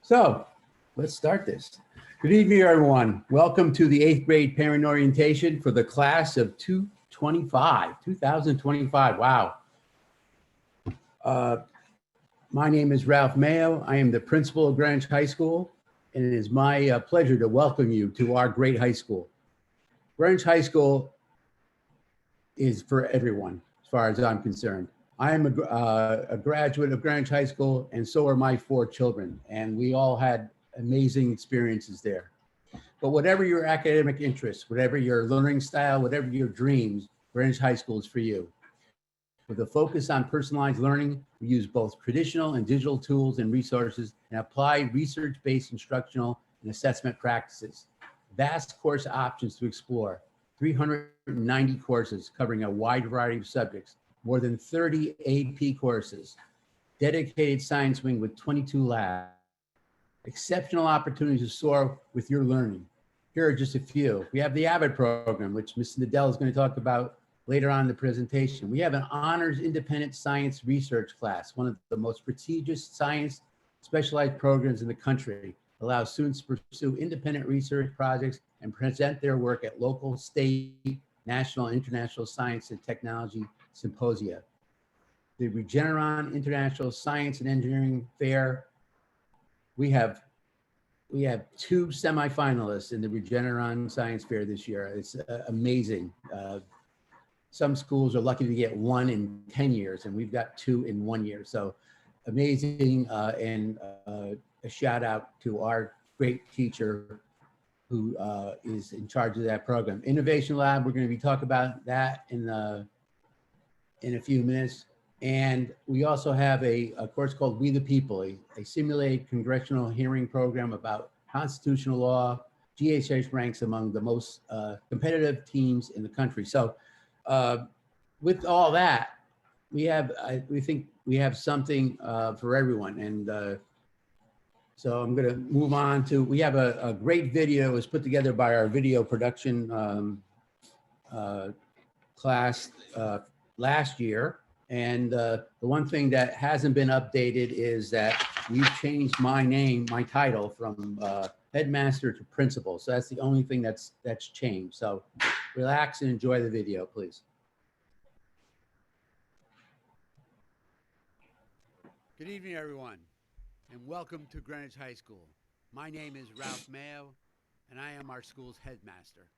So let's start this. Good evening, everyone. Welcome to the 8th grade parent orientation for the class of 2025. Wow. My name is Ralph Mayo. I am the principal of Greenwich High School, and it is my pleasure to welcome you to our great high school. Greenwich High School is for everyone, as far as I'm concerned. I am a graduate of Greenwich High School, and so are my 4 children, and we all had amazing experiences there. But whatever your academic interests, whatever your learning style, whatever your dreams, Greenwich High School is for you. With a focus on personalized learning, we use both traditional and digital tools and resources and apply research-based instructional and assessment practices. Vast course options to explore, 390 courses covering a wide variety of subjects, more than 30 AP courses, dedicated science wing with 22 labs, exceptional opportunities to soar with your learning. Here are just a few. We have the AVID program, which Ms. Nadell is going to talk about later on in the presentation. We have an honors independent science research class, one of the most prestigious science specialized programs in the country. Allows students to pursue independent research projects and present their work at local, state, national, and international science and technology symposia. The Regeneron International Science and Engineering Fair. We have 2 semifinalists in the Regeneron Science Fair this year. It's amazing. Some schools are lucky to get 1 in 10 years, and we've got 2 in 1 year. So amazing, and a shout out to our great teacher who is in charge of that program. Innovation Lab, we're going to be talking about that in a few minutes. And we also have a course called We the People, a simulated congressional hearing program about constitutional law. GHS ranks among the most competitive teams in the country. So with all that, we think we have something for everyone. And so I'm going to move on to, we have a great video. It was put together by our video production class last year. And the one thing that hasn't been updated is that we've changed my title from headmaster to principal. So that's the only thing that's changed. So relax and enjoy the video, please. Good evening, everyone, and welcome to Greenwich High School. My name is Ralph Mayo, and I am our school's headmaster.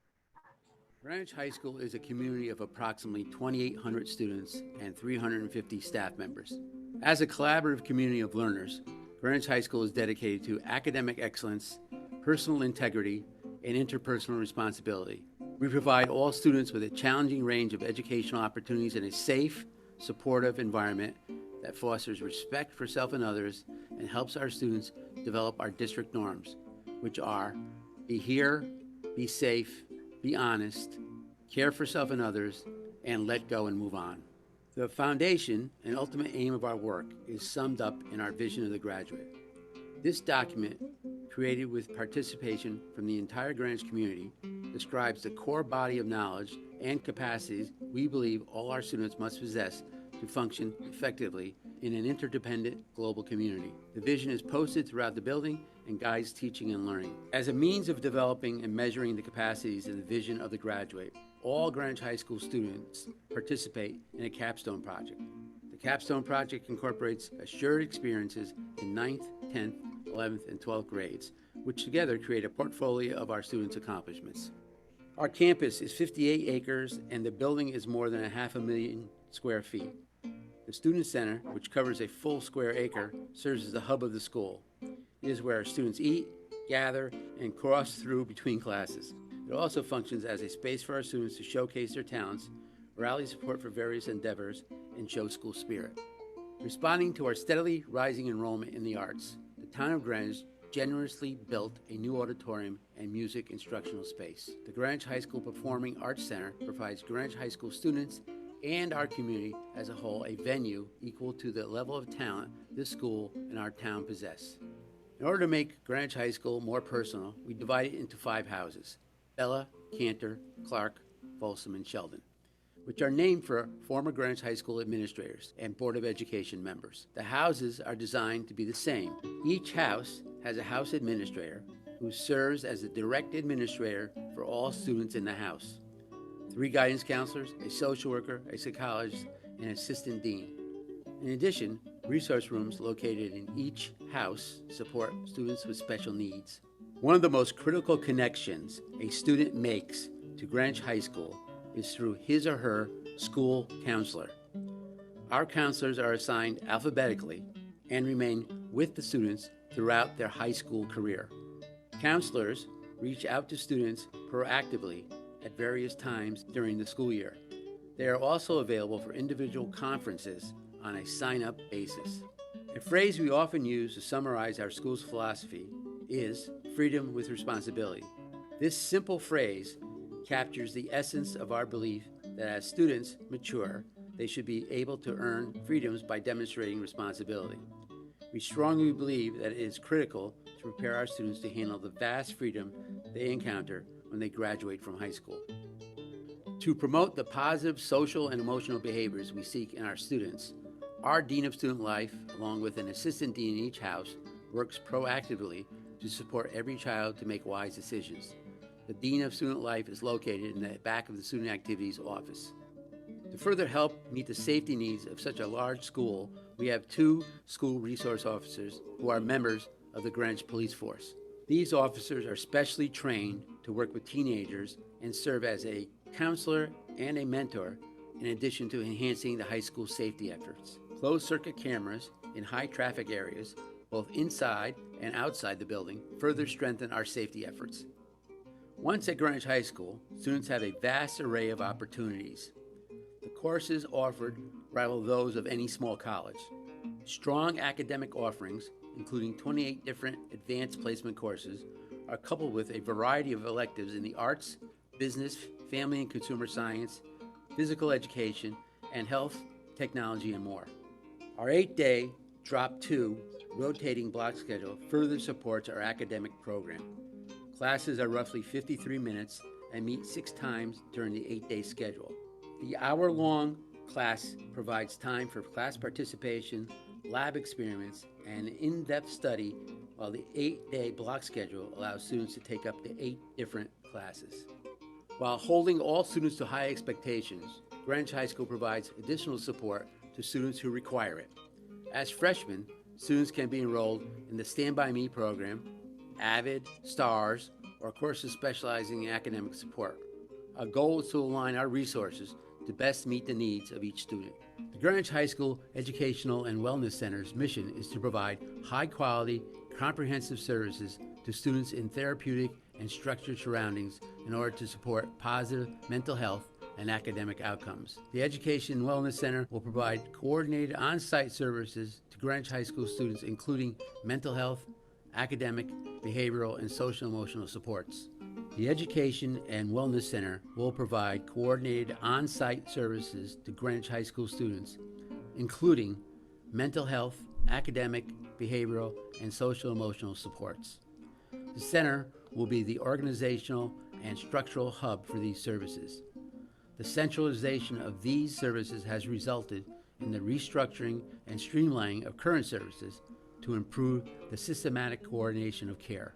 Greenwich High School is a community of approximately 2,800 students and 350 staff members. As a collaborative community of learners, Greenwich High School is dedicated to academic excellence, personal integrity, and interpersonal responsibility. We provide all students with a challenging range of educational opportunities in a safe, supportive environment that fosters respect for self and others and helps our students develop our district norms, which are be here, be safe, be honest, care for self and others, and let go and move on. The foundation and ultimate aim of our work is summed up in our vision of the graduate. This document, created with participation from the entire Greenwich community, describes the core body of knowledge and capacities we believe all our students must possess to function effectively in an interdependent global community. The vision is posted throughout the building and guides teaching and learning. As a means of developing and measuring the capacities and the vision of the graduate, all Greenwich High School students participate in a capstone project. The capstone project incorporates assured experiences in 9th, 10th, 11th, and 12th grades, which together create a portfolio of our students' accomplishments. Our campus is 58 acres and the building is more than 500,000 square feet. The Student Center, which covers a full square acre, serves as the hub of the school. It is where our students eat, gather, and cross through between classes. It also functions as a space for our students to showcase their talents, rally support for various endeavors, and show school spirit. Responding to our steadily rising enrollment in the arts, the town of Greenwich generously built a new auditorium and music instructional space. The Greenwich High School Performing Arts Center provides Greenwich High School students and our community as a whole a venue equal to the level of talent this school and our town possess. In order to make Greenwich High School more personal, we divide it into 5 houses: Bella, Cantor, Clark, Folsom, and Sheldon, which are named for former Greenwich High School administrators and Board of Education members. The houses are designed to be the same. Each house has a house administrator who serves as the direct administrator for all students in the house. 3 guidance counselors, a social worker, a psychologist, and an assistant dean. In addition, resource rooms located in each house support students with special needs. One of the most critical connections a student makes to Greenwich High School is through his or her school counselor. Our counselors are assigned alphabetically and remain with the students throughout their high school career. Counselors reach out to students proactively at various times during the school year. They are also available for individual conferences on a sign-up basis. A phrase we often use to summarize our school's philosophy is freedom with responsibility. This simple phrase captures the essence of our belief that as students mature, they should be able to earn freedoms by demonstrating responsibility. We strongly believe that it is critical to prepare our students to handle the vast freedom they encounter when they graduate from high school. To promote the positive social and emotional behaviors we seek in our students, our Dean of Student Life, along with an assistant dean in each house, works proactively to support every child to make wise decisions. The Dean of Student Life is located in the back of the Student Activities office. To further help meet the safety needs of such a large school, we have 2 school resource officers who are members of the Greenwich Police Force. These officers are specially trained to work with teenagers and serve as a counselor and a mentor, in addition to enhancing the high school safety efforts. Closed-circuit cameras in high-traffic areas, both inside and outside the building, further strengthen our safety efforts. Once at Greenwich High School, students have a vast array of opportunities. The courses offered rival those of any small college. Strong academic offerings, including 28 different advanced placement courses, are coupled with a variety of electives in the arts, business, family and consumer science, physical education, and health, technology, and more. Our 8-day Drop 2 rotating block schedule further supports our academic program. Classes are roughly 53 minutes and meet 6 times during the 8-day schedule. The hour-long class provides time for class participation, lab experiments, and in-depth study, while the 8-day block schedule allows students to take up to 8 different classes. While holding all students to high expectations, Greenwich High School provides additional support to students who require it. As freshmen, students can be enrolled in the Stand By Me program, AVID, STARS, or courses specializing in academic support. Our goal is to align our resources to best meet the needs of each student. The Greenwich High School Educational and Wellness Center's mission is to provide high-quality, comprehensive services to students in therapeutic and structured surroundings in order to support positive mental health and academic outcomes. The Education and Wellness Center will provide coordinated on-site services to Greenwich High School students, including mental health, academic, behavioral, and social emotional supports. The Education and Wellness Center will provide coordinated on-site services to Greenwich High School students, including mental health, academic, behavioral, and social emotional supports. The center will be the organizational and structural hub for these services. The centralization of these services has resulted in the restructuring and streamlining of current services to improve the systematic coordination of care.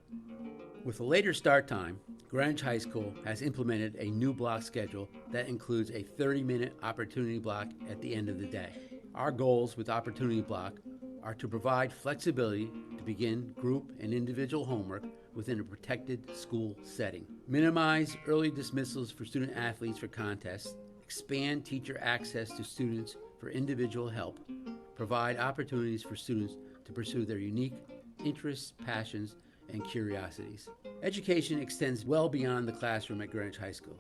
With a later start time, Greenwich High School has implemented a new block schedule that includes a 30-minute opportunity block at the end of the day. Our goals with Opportunity Block are to provide flexibility to begin group and individual homework within a protected school setting, minimize early dismissals for student athletes for contests, expand teacher access to students for individual help, provide opportunities for students to pursue their unique interests, passions, and curiosities. Education extends well beyond the classroom at Greenwich High School.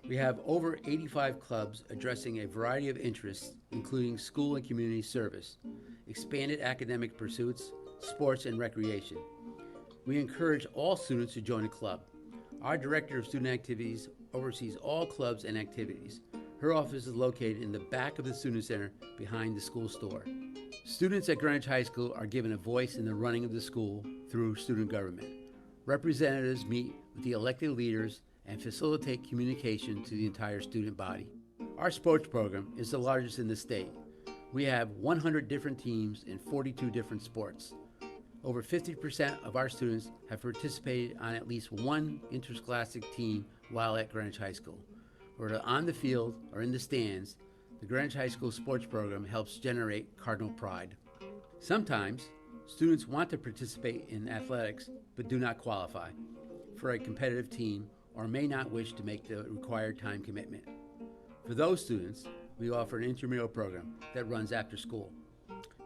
We have over 85 clubs addressing a variety of interests, including school and community service, expanded academic pursuits, sports, and recreation. We encourage all students to join a club. Our Director of Student Activities oversees all clubs and activities. Her office is located in the back of the Student Center behind the school store. Students at Greenwich High School are given a voice in the running of the school through student government. Representatives meet with the elected leaders and facilitate communication to the entire student body. Our sports program is the largest in the state. We have 100 different teams in 42 different sports. Over 50% of our students have participated on at least one interscholastic team while at Greenwich High School. Whether on the field or in the stands, the Greenwich High School sports program helps generate Cardinal pride. Sometimes, students want to participate in athletics but do not qualify for a competitive team or may not wish to make the required time commitment. For those students, we offer an intramural program that runs after school.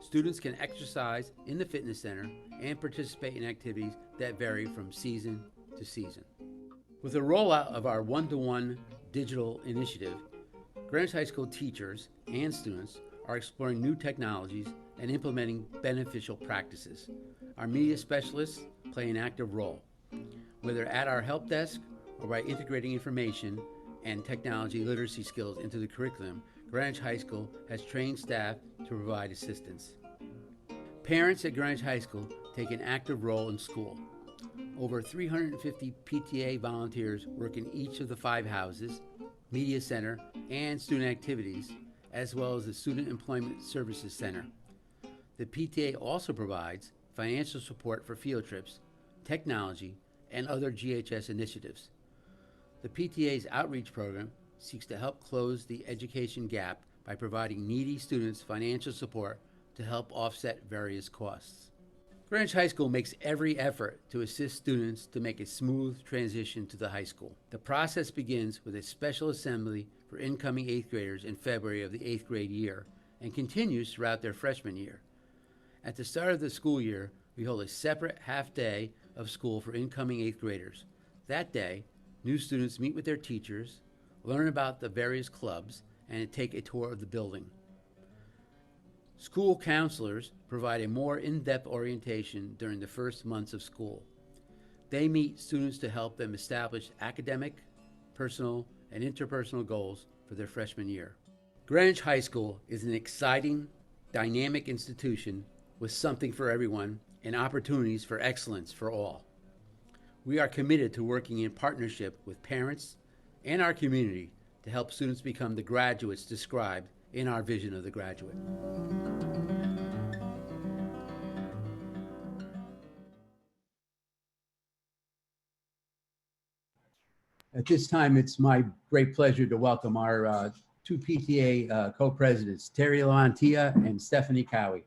Students can exercise in the fitness center and participate in activities that vary from season to season. With the rollout of our one-to-one digital initiative, Greenwich High School teachers and students are exploring new technologies and implementing beneficial practices. Our media specialists play an active role, whether at our help desk or by integrating information and technology literacy skills into the curriculum. Greenwich High School has trained staff to provide assistance. Parents at Greenwich High School take an active role in school. Over 350 PTA volunteers work in each of the 5 houses, media center, and student activities, as well as the Student Employment Services Center. The PTA also provides financial support for field trips, technology, and other GHS initiatives. The PTA's outreach program seeks to help close the education gap by providing needy students financial support to help offset various costs. Greenwich High School makes every effort to assist students to make a smooth transition to the high school. The process begins with a special assembly for incoming 8th graders in February of the 8th grade year and continues throughout their freshman year. At the start of the school year, we hold a separate half day of school for incoming 8th graders. That day, new students meet with their teachers, learn about the various clubs, and take a tour of the building. School counselors provide a more in-depth orientation during the first months of school. They meet students to help them establish academic, personal, and interpersonal goals for their freshman year. Greenwich High School is an exciting, dynamic institution with something for everyone and opportunities for excellence for all. We are committed to working in partnership with parents and our community to help students become the graduates described in our vision of the graduate. At this time, it's my great pleasure to welcome our 2 PTA co-presidents, Terry Lamantia and Stephanie Cowie.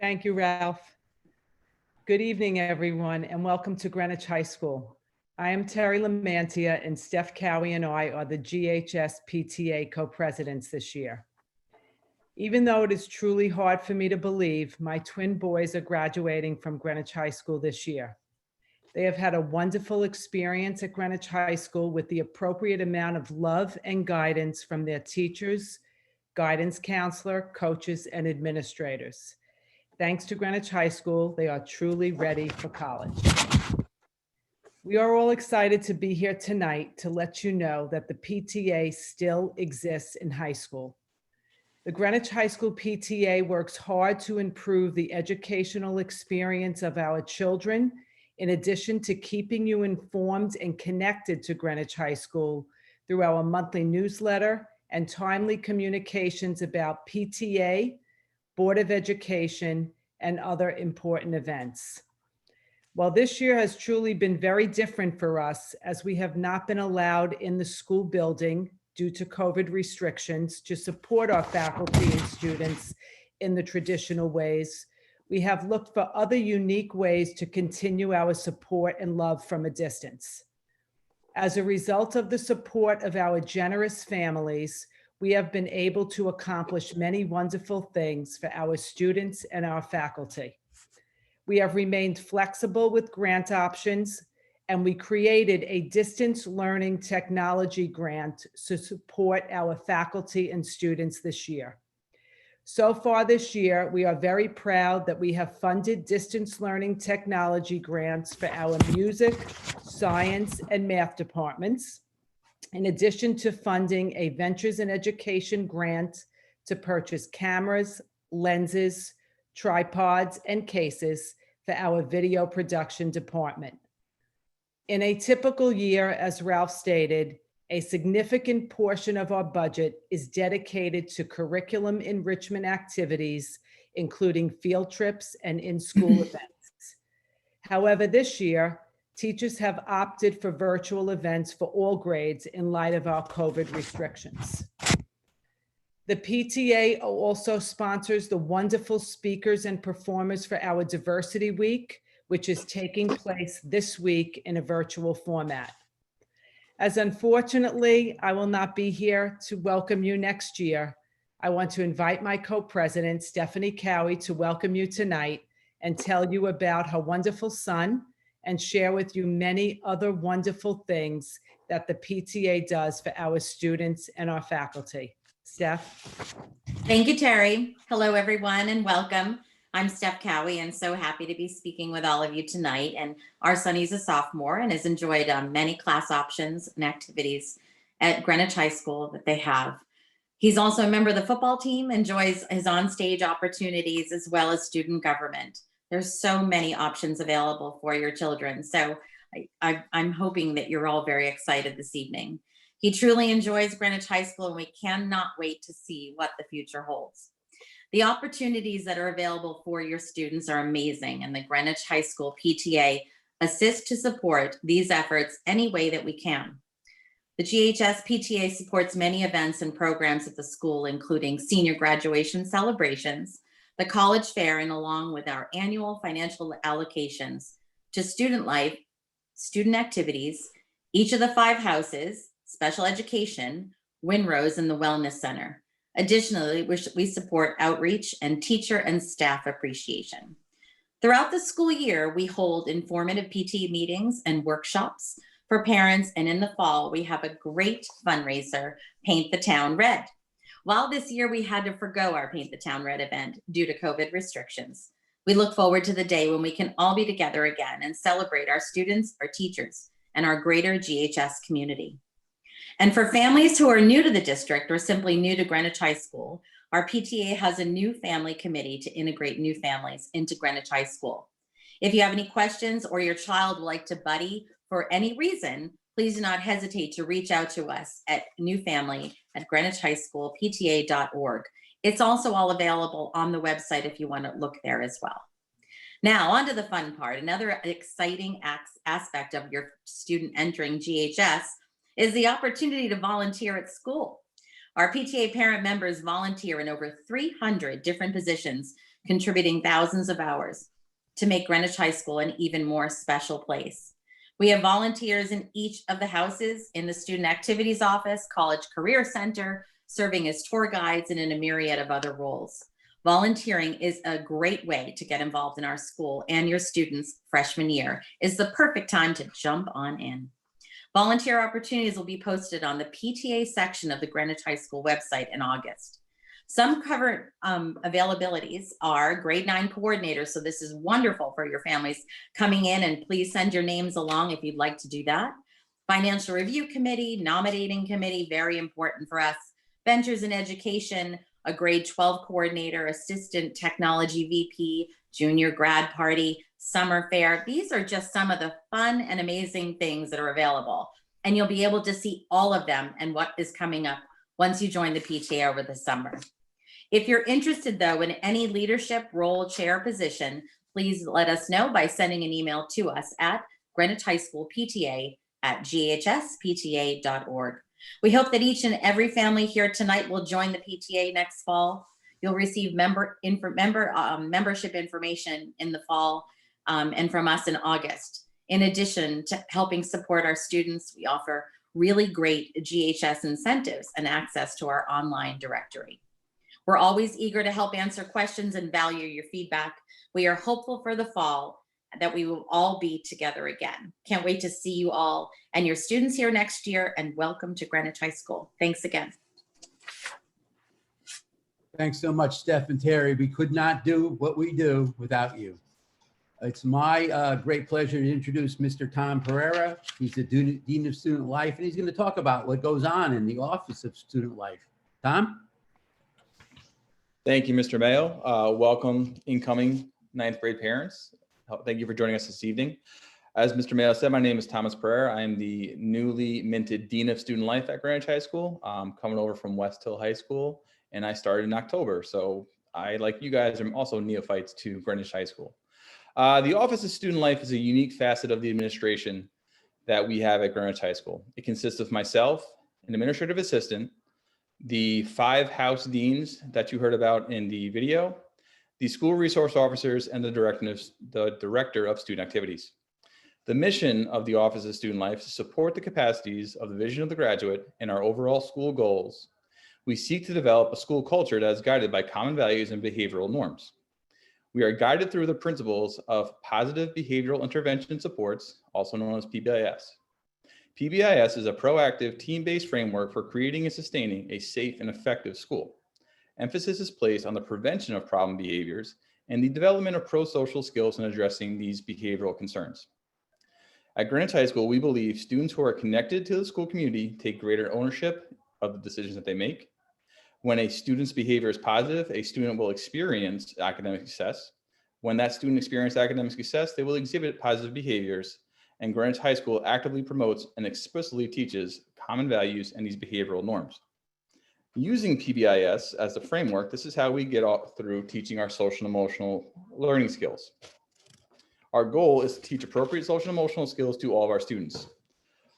Thank you, Ralph. Good evening, everyone, and welcome to Greenwich High School. I am Terry Lamantia, and Steph Cowie and I are the GHS PTA co-presidents this year. Even though it is truly hard for me to believe, my twin boys are graduating from Greenwich High School this year. They have had a wonderful experience at Greenwich High School with the appropriate amount of love and guidance from their teachers, guidance counselor, coaches, and administrators. Thanks to Greenwich High School, they are truly ready for college. We are all excited to be here tonight to let you know that the PTA still exists in high school. The Greenwich High School PTA works hard to improve the educational experience of our children, in addition to keeping you informed and connected to Greenwich High School through our monthly newsletter and timely communications about PTA, Board of Education, and other important events. While this year has truly been very different for us, as we have not been allowed in the school building due to COVID restrictions to support our faculty and students in the traditional ways, we have looked for other unique ways to continue our support and love from a distance. As a result of the support of our generous families, we have been able to accomplish many wonderful things for our students and our faculty. We have remained flexible with grant options, and we created a distance learning technology grant to support our faculty and students this year. So far this year, we are very proud that we have funded distance learning technology grants for our music, science, and math departments, in addition to funding a Ventures in Education grant to purchase cameras, lenses, tripods, and cases for our video production department. In a typical year, as Ralph stated, a significant portion of our budget is dedicated to curriculum enrichment activities including field trips and in-school events. However, this year, teachers have opted for virtual events for all grades in light of our COVID restrictions. The PTA also sponsors the wonderful speakers and performers for our Diversity Week, which is taking place this week in a virtual format. As unfortunately, I will not be here to welcome you next year, I want to invite my co-president, Stephanie Cowie, to welcome you tonight and tell you about her wonderful son and share with you many other wonderful things that the PTA does for our students and our faculty. Steph? Thank you, Terry. Hello, everyone, and welcome. I'm Steph Cowie, and so happy to be speaking with all of you tonight. And our son, he's a sophomore and has enjoyed many class options and activities at Greenwich High School that they have. He's also a member of the football team, enjoys his onstage opportunities as well as student government. There's so many options available for your children. So I'm hoping that you're all very excited this evening. He truly enjoys Greenwich High School, and we cannot wait to see what the future holds. The opportunities that are available for your students are amazing, and the Greenwich High School PTA assists to support these efforts any way that we can. The GHS PTA supports many events and programs at the school, including senior graduation celebrations, the college fair, and along with our annual financial allocations to student life, student activities, each of the 5 houses, special education, Winrose, and the Wellness Center. Additionally, we support outreach and teacher and staff appreciation. Throughout the school year, we hold informative PTA meetings and workshops for parents, and in the fall, we have a great fundraiser, Paint the Town Red. While this year we had to forgo our Paint the Town Red event due to COVID restrictions, we look forward to the day when we can all be together again and celebrate our students, our teachers, and our greater GHS community. And for families who are new to the district or simply new to Greenwich High School, our PTA has a new family committee to integrate new families into Greenwich High School. If you have any questions or your child would like to buddy for any reason, please do not hesitate to reach out to us at newfamily@greenwichhighschoolpta.org. It's also all available on the website if you want to look there as well. Now, on to the fun part. Another exciting aspect of your student entering GHS is the opportunity to volunteer at school. Our PTA parent members volunteer in over 300 different positions, contributing thousands of hours to make Greenwich High School an even more special place. We have volunteers in each of the houses, in the Student Activities Office, College Career Center, serving as tour guides, and in a myriad of other roles. Volunteering is a great way to get involved in our school, and your students' freshman year is the perfect time to jump on in. Volunteer opportunities will be posted on the PTA section of the Greenwich High School website in August. Some current availabilities are grade 9 coordinators. So this is wonderful for your families coming in, and please send your names along if you'd like to do that. Financial Review Committee, Nominating Committee, very important for us. Ventures in Education, a grade 12 coordinator, Assistant Technology VP, Junior Grad Party, Summer Fair. These are just some of the fun and amazing things that are available. And you'll be able to see all of them and what is coming up once you join the PTA over the summer. If you're interested, though, in any leadership role, chair position, please let us know by sending an email to us at greenwichhighschoolpta@ghspta.org. We hope that each and every family here tonight will join the PTA next fall. You'll receive membership information in the fall and from us in August. In addition to helping support our students, we offer really great GHS incentives and access to our online directory. We're always eager to help answer questions and value your feedback. We are hopeful for the fall that we will all be together again. Can't wait to see you all and your students here next year, and welcome to Greenwich High School. Thanks again. Thanks so much, Steph and Terry. We could not do what we do without you. It's my great pleasure to introduce Mr. Tom Pereira. He's the Dean of Student Life, and he's going to talk about what goes on in the Office of Student Life. Tom? Thank you, Mr. Mayo. Welcome, incoming 9th grade parents. Thank you for joining us this evening. As Mr. Mayo said, my name is Thomas Pereira. I am the newly minted Dean of Student Life at Greenwich High School. I'm coming over from West Hill High School, and I started in October. So I, like you guys, am also neophytes to Greenwich High School. The Office of Student Life is a unique facet of the administration that we have at Greenwich High School. It consists of myself, an administrative assistant, the 5 house deans that you heard about in the video, the school resource officers, and the director of student activities. The mission of the Office of Student Life is to support the capacities of the vision of the graduate and our overall school goals. We seek to develop a school culture that is guided by common values and behavioral norms. We are guided through the principles of positive behavioral intervention supports, also known as PBIS. PBIS is a proactive, team-based framework for creating and sustaining a safe and effective school. Emphasis is placed on the prevention of problem behaviors and the development of pro-social skills in addressing these behavioral concerns. At Greenwich High School, we believe students who are connected to the school community take greater ownership of the decisions that they make. When a student's behavior is positive, a student will experience academic success. When that student experiences academic success, they will exhibit positive behaviors, and Greenwich High School actively promotes and explicitly teaches common values and these behavioral norms. Using PBIS as the framework, this is how we get through teaching our social and emotional learning skills. Our goal is to teach appropriate social and emotional skills to all of our students.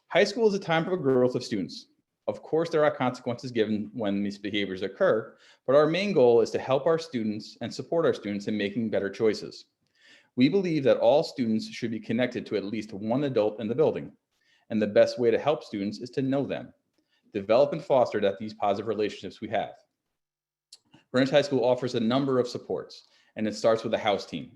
High school is a time for growth of students. Of course, there are consequences given when these behaviors occur, but our main goal is to help our students and support our students in making better choices. We believe that all students should be connected to at least one adult in the building, and the best way to help students is to know them, develop and foster these positive relationships we have. Greenwich High School offers a number of supports, and it starts with a house team.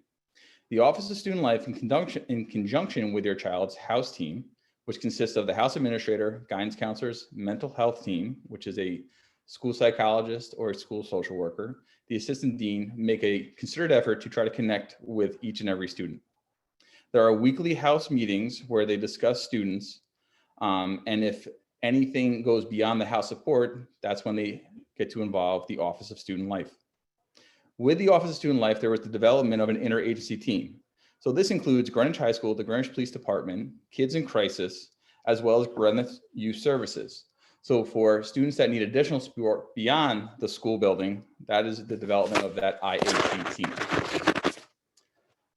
The Office of Student Life, in conjunction with your child's house team, which consists of the house administrator, guidance counselors, mental health team, which is a school psychologist or a school social worker, the assistant dean, make a considered effort to try to connect with each and every student. There are weekly house meetings where they discuss students, and if anything goes beyond the house support, that's when they get to involve the Office of Student Life. With the Office of Student Life, there was the development of an interagency team. So this includes Greenwich High School, the Greenwich Police Department, Kids in Crisis, as well as Greenwich Youth Services. So for students that need additional support beyond the school building, that is the development of that IAT team.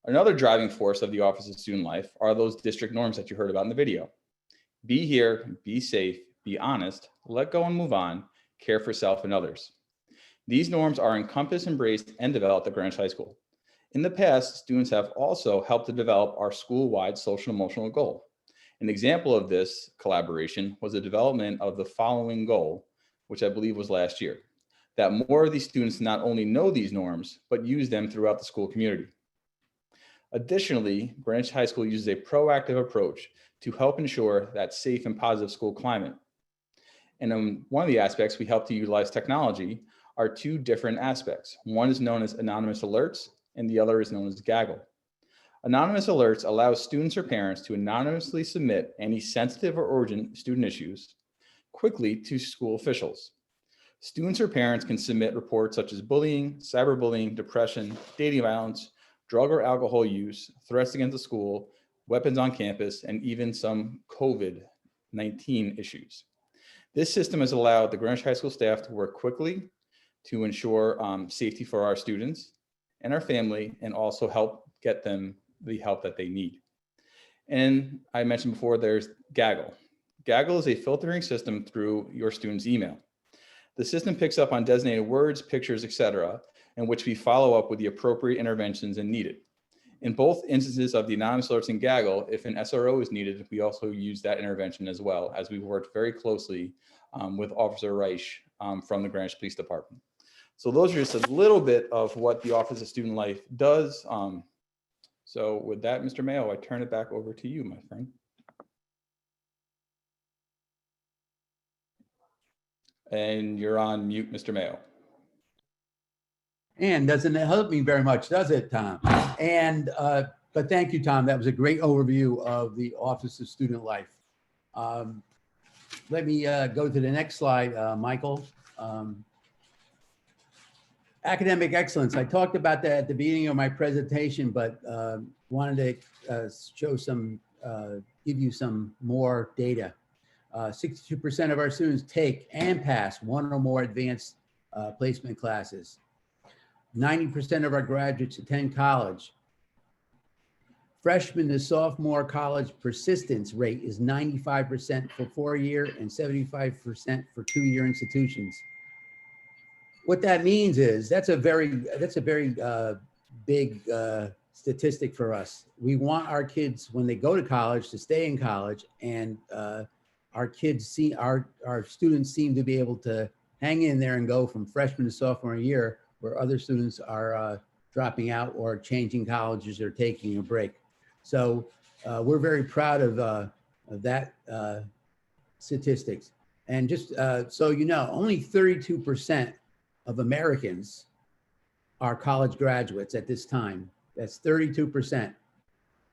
Another driving force of the Office of Student Life are those district norms that you heard about in the video. Be here, be safe, be honest, let go and move on, care for self and others. These norms are encompassed, embraced, and developed at Greenwich High School. In the past, students have also helped to develop our school-wide social and emotional goal. An example of this collaboration was the development of the following goal, which I believe was last year, that more of these students not only know these norms, but use them throughout the school community. Additionally, Greenwich High School uses a proactive approach to help ensure that safe and positive school climate. And one of the aspects we help to utilize technology are 2 different aspects. One is known as anonymous alerts, and the other is known as Gaggle. Anonymous alerts allow students or parents to anonymously submit any sensitive or urgent student issues quickly to school officials. Students or parents can submit reports such as bullying, cyberbullying, depression, dating violence, drug or alcohol use, threats against the school, weapons on campus, and even some COVID-19 issues. This system has allowed the Greenwich High School staff to work quickly to ensure safety for our students and our family, and also help get them the help that they need. And I mentioned before, there's Gaggle. Gaggle is a filtering system through your student's email. The system picks up on designated words, pictures, etc., in which we follow up with the appropriate interventions and needed. In both instances of the anonymous alerts and Gaggle, if an SRO is needed, we also use that intervention as well, as we worked very closely with Officer Reich from the Greenwich Police Department. So those are just a little bit of what the Office of Student Life does. So with that, Mr. Mayo, I turn it back over to you, my friend. And you're on mute, Mr. Mayo. And doesn't it help me very much, does it, Tom? And but thank you, Tom. That was a great overview of the Office of Student Life. Let me go to the next slide, Michael. Academic excellence. I talked about that at the beginning of my presentation, but wanted to show some, give you some more data. 62% of our students take and pass 1 or more advanced placement classes. 90% of our graduates attend college. Freshman to sophomore college persistence rate is 95% for 4-year and 75% for 2-year institutions. What that means is that's a very big statistic for us. We want our kids, when they go to college, to stay in college, and our students seem to be able to hang in there and go from freshman to sophomore year, where other students are dropping out or changing colleges or taking a break. So we're very proud of that statistics. And just so you know, only 32% of Americans are college graduates at this time. That's 32%.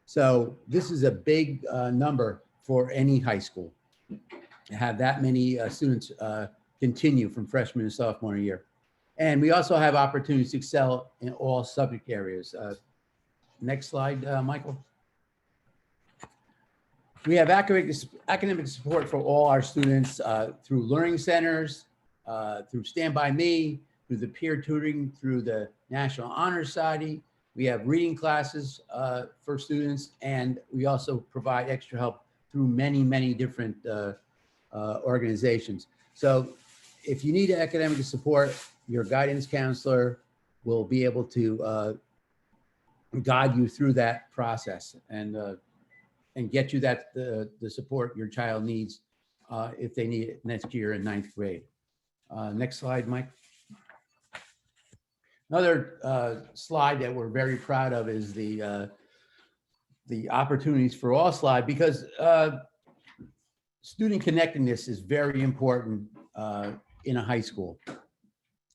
So this is a big number for any high school to have that many students continue from freshman to sophomore year. And we also have opportunities to excel in all subject areas. Next slide, Michael. We have academic support for all our students through learning centers, through Stand By Me, through the peer tutoring, through the National Honor Society. We have reading classes for students, and we also provide extra help through many, many different organizations. So if you need academic support, your guidance counselor will be able to guide you through that process and get you the support your child needs if they need it next year in 9th grade. Next slide, Mike. Another slide that we're very proud of is the opportunities for all slide, because student connectedness is very important in a high school.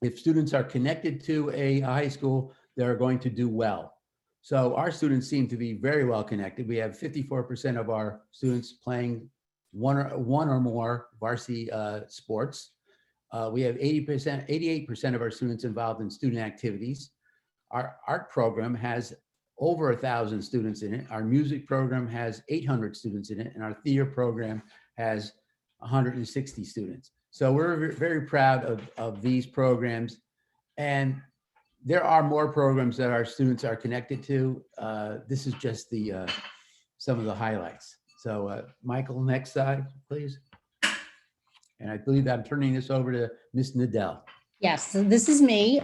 If students are connected to a high school, they're going to do well. So our students seem to be very well connected. We have 54% of our students playing one or more varsity sports. We have 88% of our students involved in student activities. Our art program has over 1,000 students in it. Our music program has 800 students in it, and our theater program has 160 students. So we're very proud of these programs. And there are more programs that our students are connected to. This is just some of the highlights. So Michael, next slide, please. And I believe I'm turning this over to Ms. Nadell. Yes, so this is me.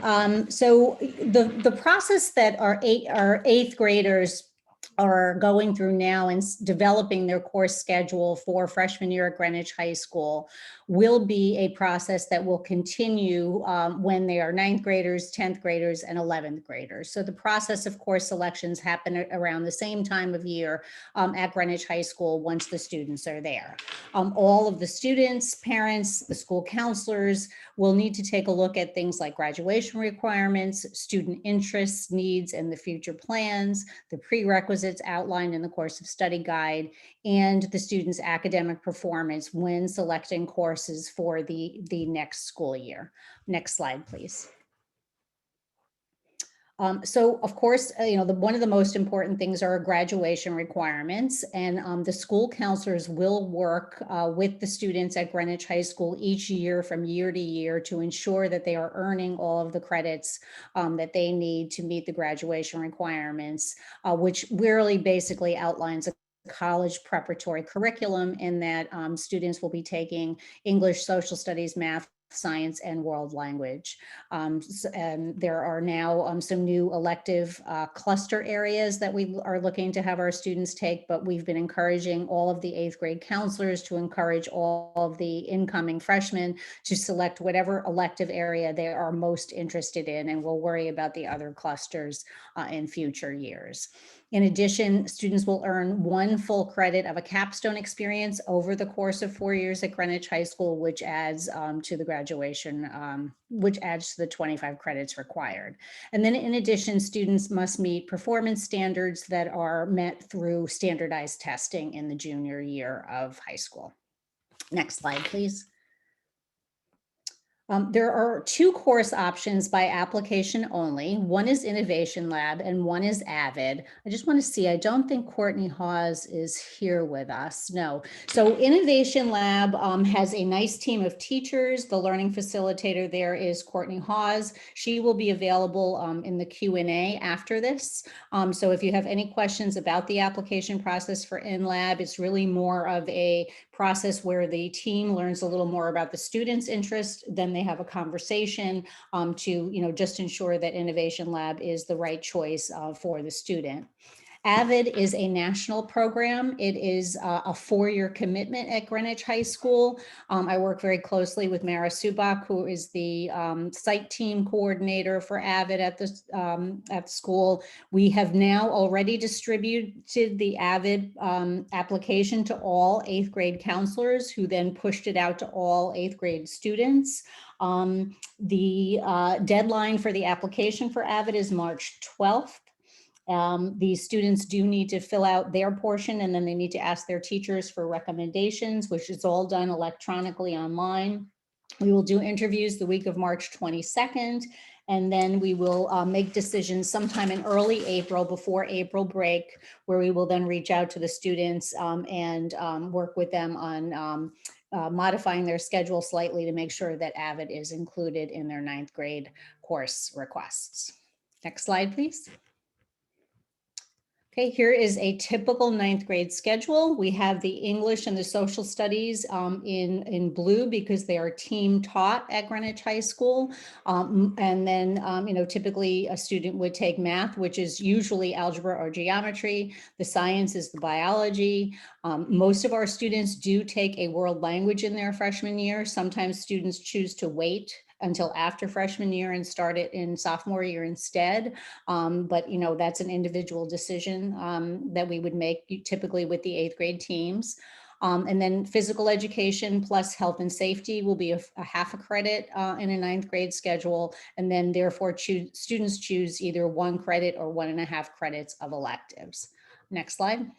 So the process that our eighth graders are going through now and developing their course schedule for freshman year at Greenwich High School will be a process that will continue when they are 9th graders, 10th graders, and 11th graders. So the process of course selections happen around the same time of year at Greenwich High School once the students are there. All of the students, parents, the school counselors will need to take a look at things like graduation requirements, student interests, needs, and the future plans, the prerequisites outlined in the course of study guide, and the student's academic performance when selecting courses for the next school year. Next slide, please. So of course, one of the most important things are graduation requirements, and the school counselors will work with the students at Greenwich High School each year from year to year to ensure that they are earning all of the credits that they need to meet the graduation requirements, which really basically outlines a college preparatory curriculum in that students will be taking English, social studies, math, science, and world language. And there are now some new elective cluster areas that we are looking to have our students take, but we've been encouraging all of the 8th grade counselors to encourage all of the incoming freshmen to select whatever elective area they are most interested in, and we'll worry about the other clusters in future years. In addition, students will earn 1 full credit of a capstone experience over the course of 4 years at Greenwich High School, which adds to the graduation, which adds to the 25 credits required. And then in addition, students must meet performance standards that are met through standardized testing in the junior year of high school. Next slide, please. There are two course options by application only. One is Innovation Lab and one is Avid. I just want to see, I don't think Courtney Hawes is here with us. No. So Innovation Lab has a nice team of teachers. The learning facilitator there is Courtney Hawes. She will be available in the Q&A after this. So if you have any questions about the application process for InLab, it's really more of a process where the team learns a little more about the students' interest, then they have a conversation to just ensure that Innovation Lab is the right choice for the student. Avid is a national program. It is a 4-year commitment at Greenwich High School. I work very closely with Mara Subak, who is the site team coordinator for Avid at the school. We have now already distributed the Avid application to all 8th grade counselors, who then pushed it out to all 8th grade students. The deadline for the application for Avid is March 12th. The students do need to fill out their portion, and then they need to ask their teachers for recommendations, which is all done electronically online. We will do interviews the week of March 22nd, and then we will make decisions sometime in early April, before April break, where we will then reach out to the students and work with them on modifying their schedule slightly to make sure that Avid is included in their 9th grade course requests. Next slide, please. Okay, here is a typical 9th grade schedule. We have the English and the social studies in blue because they are team taught at Greenwich High School. And then, typically a student would take math, which is usually algebra or geometry. The science is the biology. Most of our students do take a world language in their freshman year. Sometimes students choose to wait until after freshman year and start it in sophomore year instead. But that's an individual decision that we would make typically with the 8th grade teams. And then physical education plus health and safety will be a half a credit in a 9th grade schedule. And then therefore students choose either 1 credit or 1.5 credits of electives. Next slide.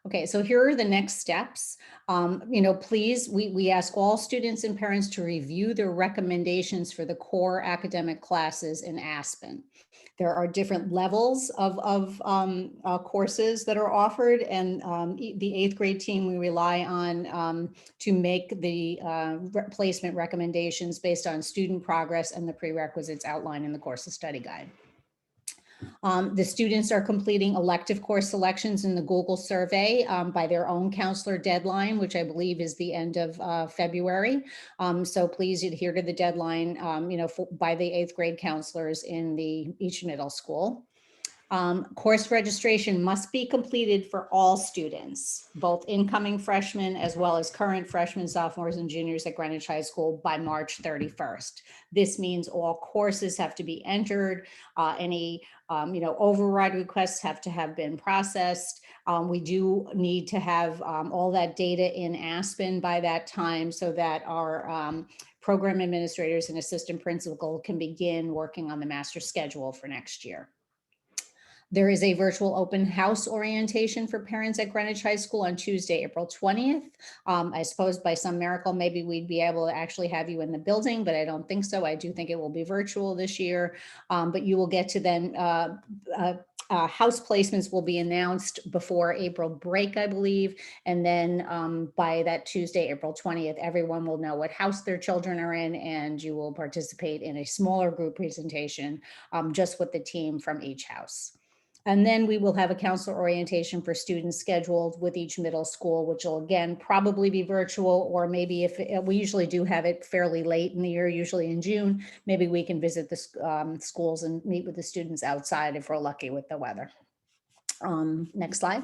Okay, so here are the next steps. Please, we ask all students and parents to review their recommendations for the core academic classes in Aspen. There are different levels of courses that are offered, and the 8th grade team we rely on to make the placement recommendations based on student progress and the prerequisites outlined in the course of study guide. The students are completing elective course selections in the Google survey by their own counselor deadline, which I believe is the end of February. So please adhere to the deadline, by the 8th grade counselors in each middle school. Course registration must be completed for all students, both incoming freshmen as well as current freshmen, sophomores, and juniors at Greenwich High School by March 31st. This means all courses have to be entered. Any override requests have to have been processed. We do need to have all that data in Aspen by that time so that our program administrators and assistant principal can begin working on the master schedule for next year. There is a virtual open house orientation for parents at Greenwich High School on Tuesday, April 20th. I suppose by some miracle, maybe we'd be able to actually have you in the building, but I don't think so. I do think it will be virtual this year, but you will get to then house placements will be announced before April break, I believe. And then by that Tuesday, April 20th, everyone will know what house their children are in, and you will participate in a smaller group presentation just with the team from each house. And then we will have a counselor orientation for students scheduled with each middle school, which will again probably be virtual, or maybe if we usually do have it fairly late in the year, usually in June, maybe we can visit the schools and meet with the students outside if we're lucky with the weather. Next slide.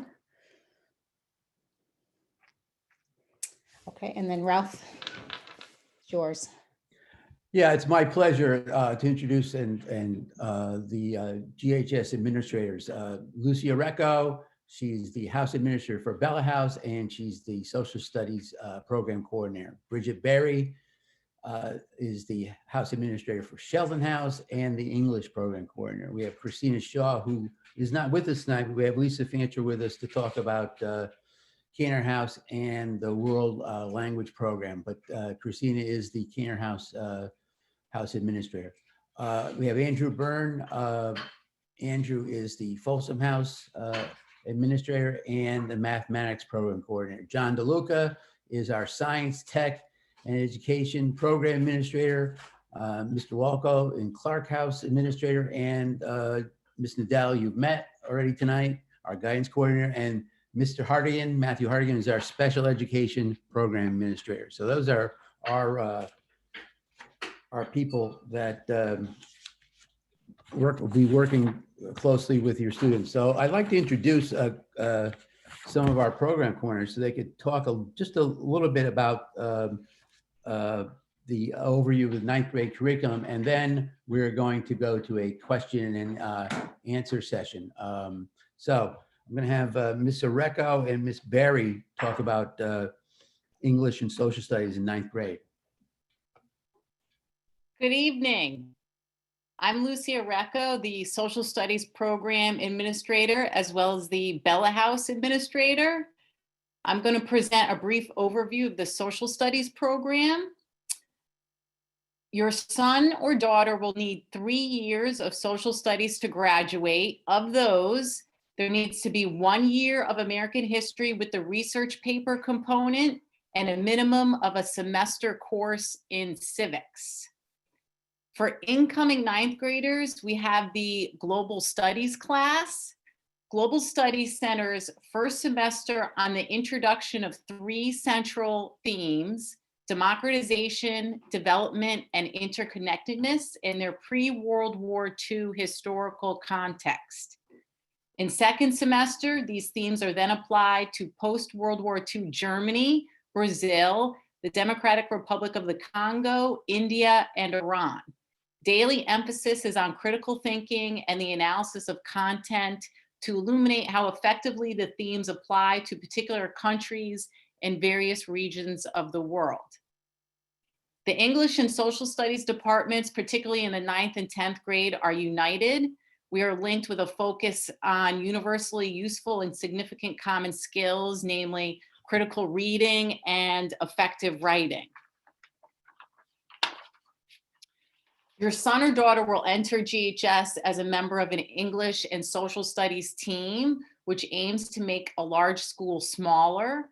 Okay, and then Ralph, it's yours. Yeah, it's my pleasure to introduce the GHS administrators. Lucia Recco, she's the house administrator for Bella House, and she's the social studies program coordinator. Bridget Berry is the house administrator for Sheldon House and the English program coordinator. We have Christina Shaw, who is not with us tonight, but we have Lisa Fancher with us to talk about Canner House and the World Language Program, but Christina is the Canner House House Administrator. We have Andrew Byrne. Andrew is the Folsom House Administrator and the Mathematics Program Coordinator. John DeLuca is our Science, Tech, and Education Program Administrator. Mr. Walco in Clark House Administrator, and Ms. Nadal, you've met already tonight, our Guidance Coordinator, and Mr. Hardigan, Matthew Hardigan, is our Special Education Program Administrator. So those are our people that will be working closely with your students. So I'd like to introduce some of our program coordinators so they could talk just a little bit about the overview of the ninth grade curriculum, and then we're going to go to a question and answer session. So I'm going to have Ms. Areco and Ms. Berry talk about English and social studies in ninth grade. Good evening. I'm Lucy Areco, the Social Studies Program Administrator, as well as the Bella House Administrator. I'm going to present a brief overview of the Social Studies Program. Your son or daughter will need 3 years of social studies to graduate. Of those, there needs to be 1 year of American history with the research paper component and a minimum of a semester course in civics. For incoming ninth graders, we have the Global Studies class. Global Studies centers first semester on the introduction of 3 central themes: democratization, development, and interconnectedness in their pre-World War II historical context. In second semester, these themes are then applied to post-World War II Germany, Brazil, the Democratic Republic of the Congo, India, and Iran. Daily emphasis is on critical thinking and the analysis of content to illuminate how effectively the themes apply to particular countries and various regions of the world. The English and Social Studies departments, particularly in the 9th and 10th grade, are united. We are linked with a focus on universally useful and significant common skills, namely critical reading and effective writing. Your son or daughter will enter GHS as a member of an English and Social Studies team, which aims to make a large school smaller.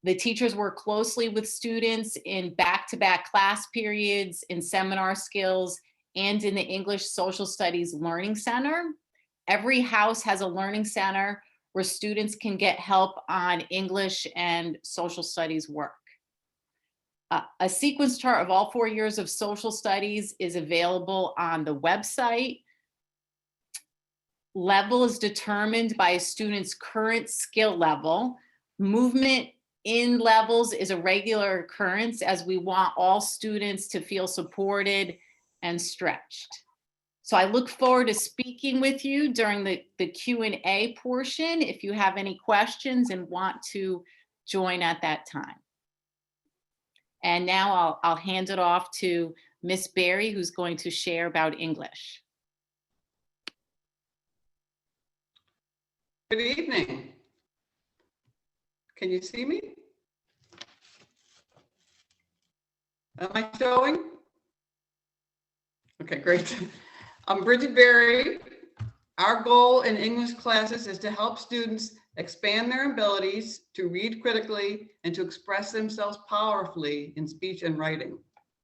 The teachers work closely with students in back-to-back class periods, in seminar skills, and in the English Social Studies Learning Center. Every house has a learning center where students can get help on English and social studies work. A sequence chart of all 4 years of social studies is available on the website. Level is determined by a student's current skill level. Movement in levels is a regular occurrence, as we want all students to feel supported and stretched. So I look forward to speaking with you during the Q&A portion if you have any questions and want to join at that time. And now I'll hand it off to Miss Berry, who's going to share about English. Good evening. Can you see me? Am I showing? Okay, great. I'm Bridget Berry. Our goal in English classes is to help students expand their abilities to read critically and to express themselves powerfully in speech and writing.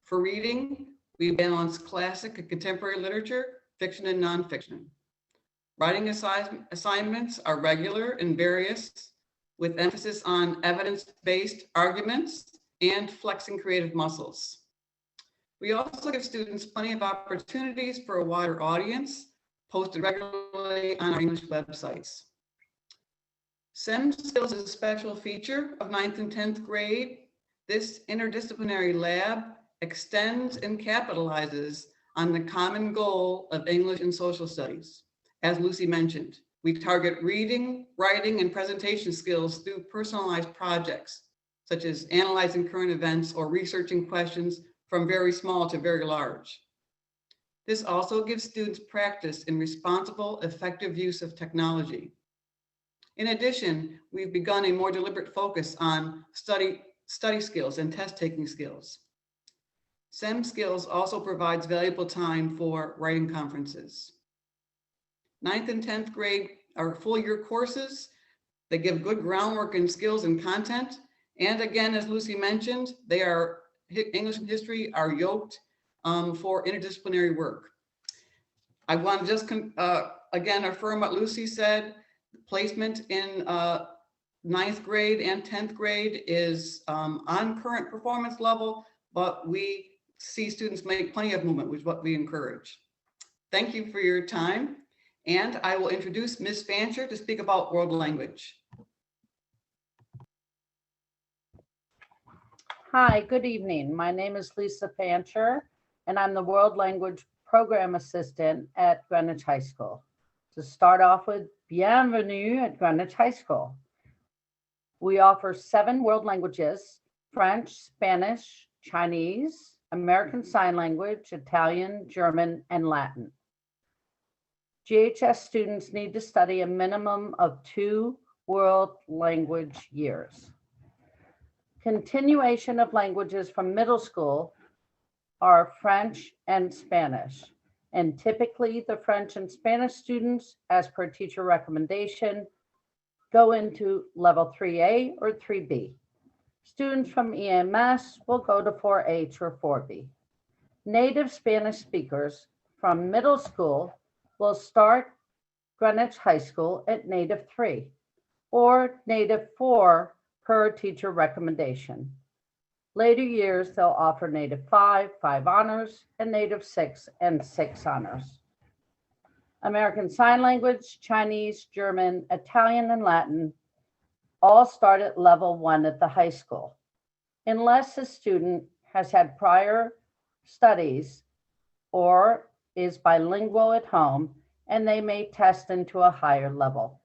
For reading, we balance classic and contemporary literature, fiction and nonfiction. Writing assignments are regular and various, with emphasis on evidence-based arguments and flexing creative muscles. We also give students plenty of opportunities for a wider audience, posted regularly on our English websites. STEM skills is a special feature of 9th and 10th grade. This interdisciplinary lab extends and capitalizes on the common goal of English and social studies. As Lucy mentioned, we target reading, writing, and presentation skills through personalized projects, such as analyzing current events or researching questions from very small to very large. This also gives students practice in responsible, effective use of technology. In addition, we've begun a more deliberate focus on study skills and test-taking skills. STEM skills also provides valuable time for writing conferences. 9th and 10th grade are full-year courses. They give good groundwork in skills and content. And again, as Lucy mentioned, they are English and history are yoked for interdisciplinary work. I want to just again affirm what Lucy said. Placement in 9th grade and 10th grade is on current performance level, but we see students make plenty of movement, which is what we encourage. Thank you for your time. And I will introduce Ms. Fancher to speak about world language. Hi, good evening. My name is Lisa Fancher, and I'm the World Language Program Assistant at Greenwich High School. To start off with, bienvenue at Greenwich High School. We offer 7 world languages: French, Spanish, Chinese, American Sign Language, Italian, German, and Latin. GHS students need to study a minimum of 2 world language years. Continuation of languages from middle school are French and Spanish, and typically the French and Spanish students, as per teacher recommendation, go into level 3A or 3B. Students from EMS will go to 4H or 4B. Native Spanish speakers from middle school will start Greenwich High School at Native 3 or Native 4 per teacher recommendation. Later years, they'll offer Native 5, 5 honors, and Native 6 and 6 honors. American Sign Language, Chinese, German, Italian, and Latin all start at level 1 at the high school, unless a student has had prior studies or is bilingual at home, and they may test into a higher level.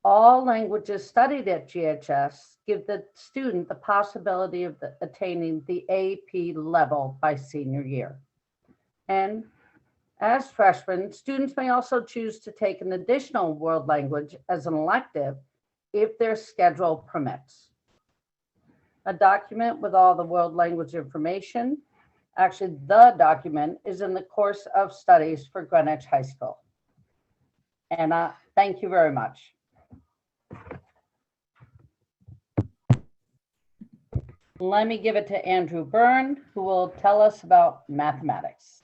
All languages studied at GHS give the student the possibility of attaining the AP level by senior year. And as freshmen, students may also choose to take an additional world language as an elective if their schedule permits. A document with all the world language information, actually the document, is in the course of studies for Greenwich High School. And thank you very much. Let me give it to Andrew Byrne, who will tell us about mathematics.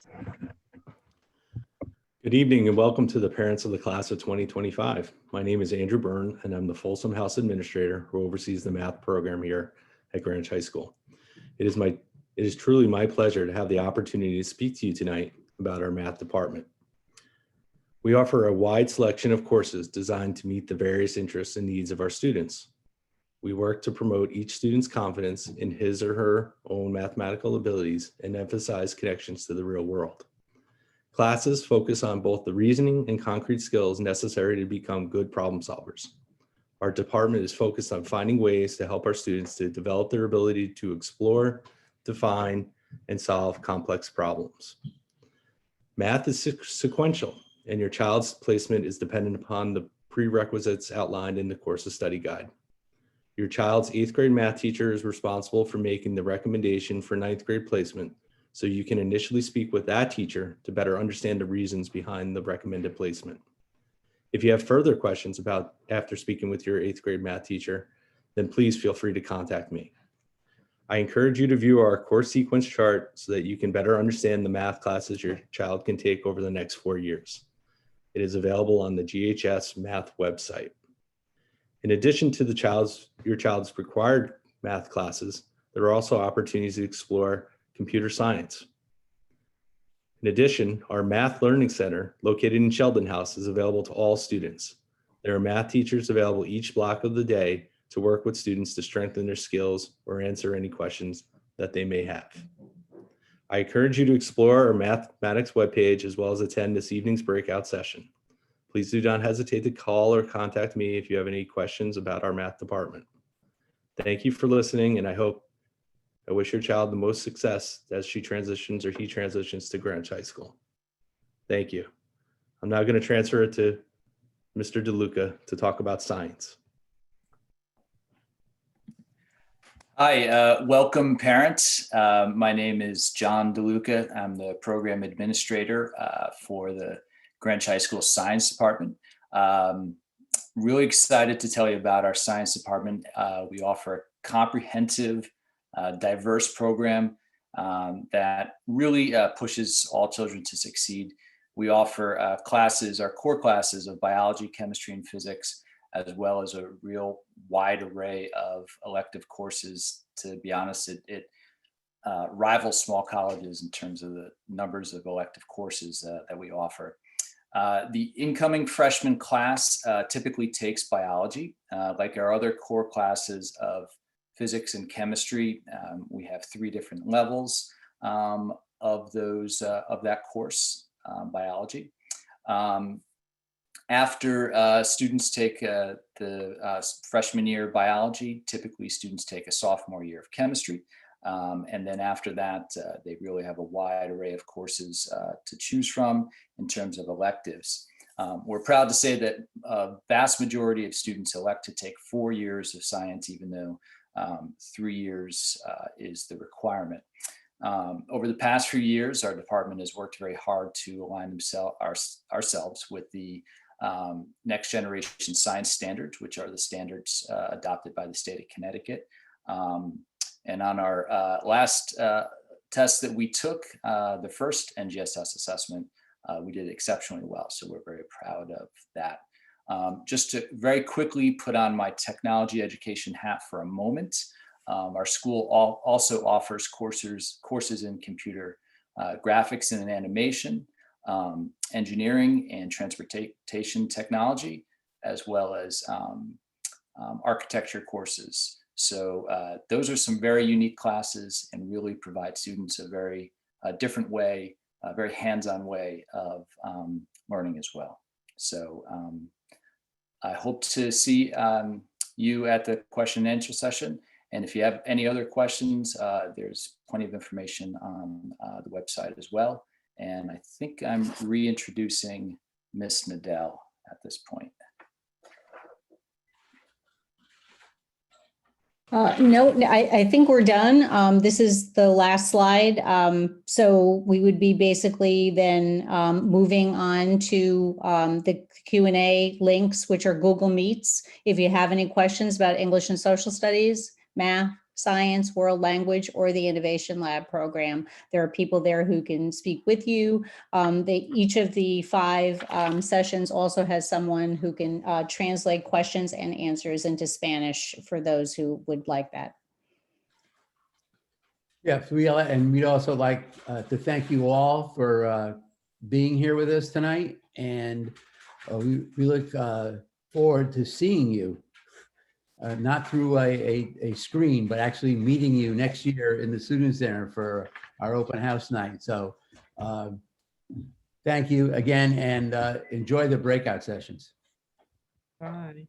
Good evening and welcome to the parents of the class of 2025. My name is Andrew Byrne and I'm the Folsom House Administrator who oversees the math program here at Greenwich High School. It is truly my pleasure to have the opportunity to speak to you tonight about our math department. We offer a wide selection of courses designed to meet the various interests and needs of our students. We work to promote each student's confidence in his or her own mathematical abilities and emphasize connections to the real world. Classes focus on both the reasoning and concrete skills necessary to become good problem solvers. Our department is focused on finding ways to help our students to develop their ability to explore, define, and solve complex problems. Math is sequential, and your child's placement is dependent upon the prerequisites outlined in the course's study guide. Your child's 8th grade math teacher is responsible for making the recommendation for 9th grade placement, so you can initially speak with that teacher to better understand the reasons behind the recommended placement. If you have further questions after speaking with your 8th grade math teacher, then please feel free to contact me. I encourage you to view our course sequence chart so that you can better understand the math classes your child can take over the next 4 years. It is available on the GHS math website. In addition to your child's required math classes, there are also opportunities to explore computer science. In addition, our Math Learning Center, located in Sheldon House, is available to all students. There are math teachers available each block of the day to work with students to strengthen their skills or answer any questions that they may have. I encourage you to explore our mathematics webpage as well as attend this evening's breakout session. Please do not hesitate to call or contact me if you have any questions about our math department. Thank you for listening, and I wish your child the most success as she transitions or he transitions to Greenwich High School. Thank you. I'm now going to transfer it to Mr. DeLuca, to talk about science. Hi, welcome parents. My name is John DeLuca. I'm the program administrator for the Greenwich High School Science Department. Really excited to tell you about our science department. We offer a comprehensive, diverse program that really pushes all children to succeed. We offer classes, our core classes of biology, chemistry, and physics, as well as a real wide array of elective courses. To be honest, it rivals small colleges in terms of the numbers of elective courses that we offer. The incoming freshman class typically takes biology. Like our other core classes of physics and chemistry, we have 3 different levels of that course, biology. After students take the freshman year biology, typically students take a sophomore year of chemistry. And then after that, they really have a wide array of courses to choose from in terms of electives. We're proud to say that a vast majority of students elect to take 4 years of science, even though 3 years is the requirement. Over the past few years, our department has worked very hard to align ourselves with the next generation science standards, which are the standards adopted by the state of Connecticut. And on our last test that we took, the first NGSS assessment, we did exceptionally well. So we're very proud of that. Just to very quickly put on my technology education hat for a moment, our school also offers courses in computer graphics and animation, engineering and transportation technology, as well as architecture courses. So those are some very unique classes and really provide students a very different way, a very hands-on way of learning as well. So I hope to see you at the question and answer session. And if you have any other questions, there's plenty of information on the website as well. And I think I'm reintroducing Miss Nadell at this point. No, I think we're done. This is the last slide. So we would be basically then moving on to the Q&A links, which are Google Meets. If you have any questions about English and Social Studies, math, science, world language, or the Innovation Lab program, there are people there who can speak with you. Each of the 5 sessions also has someone who can translate questions and answers into Spanish for those who would like that. Yes, we'd also like to thank you all for being here with us tonight. And we look forward to seeing you. Not through a screen, but actually meeting you next year in the Student Center for our open house night. So thank you again, and enjoy the breakout sessions. Bye.